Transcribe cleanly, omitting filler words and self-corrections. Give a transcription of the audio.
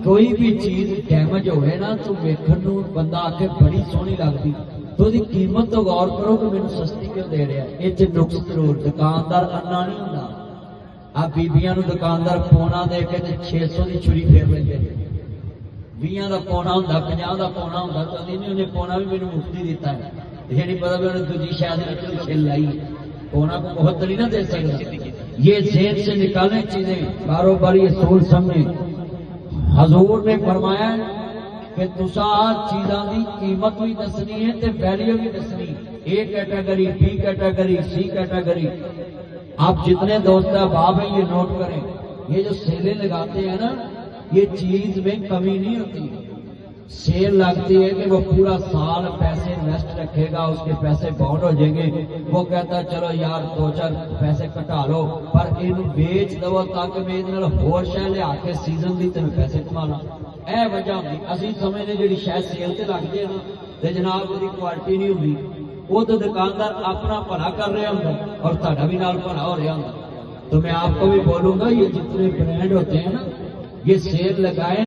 کوئی بھی چیز ڈیمیج ہوئے نا تو ویکھن نوں بندہ آ کے بڑی سونی لگتی تو دی قیمت تو غور کرو کہ مینوں سستی کیوں دے رہا ہے. یہ نقص ضرور دکاندار انا نہیں ہوندا. آ بیبیاں نوں دکاندار پونا دے کے 600 دی چھری پھیر لیندے نے. 20 دا پونا ہوندا 50 دا پونا ہوندا تو انہیں پونا بھی مینوں مفتی دیتا ہے. یہ نہیں پتا بھی انہیں دوسری شاید چھل لائی پونا کو بہت نہیں نہ دے سکتا. یہ ذہن سے نکالیں چیزیں کاروباری اصول سمجھیں. حضور نے فرمایا کہ تسا چیزاں دی قیمت بھی دسنی ہے تے ویلیو بھی دسنی. A category B category C category. آپ جتنے دوست احباب ہیں یہ نوٹ کریں. یہ جو سیلیں لگاتے ہیں نا یہ چیز میں کمی نہیں ہوتی. سیل لگتی ہے کہ وہ پورا سال پیسے انویسٹ رکھے گا اس کے پیسے باؤنڈ ہو جائیں گے. وہ کہتا ہے چلو یار 2-4 پیسے کٹا لو پر یہ بیچ دو تاکہ میں ہور شے لیا کے سیزن دی تین پیسے کما لا. اے وجہ ہوتی اسی سمجھنے جی شاید سیل سے لگ جائے نا تو جناب وہ کوالٹی نہیں ہوتی. وہ تو دکاندار اپنا بھلا کر رہا ہوں اور تھوڑا بھی نال بھلا ہو رہا ہوں. تو میں آپ کو بھی بولوں گا یہ جتنے برانڈ ہوتے ہیں نا یہ سیل لگائے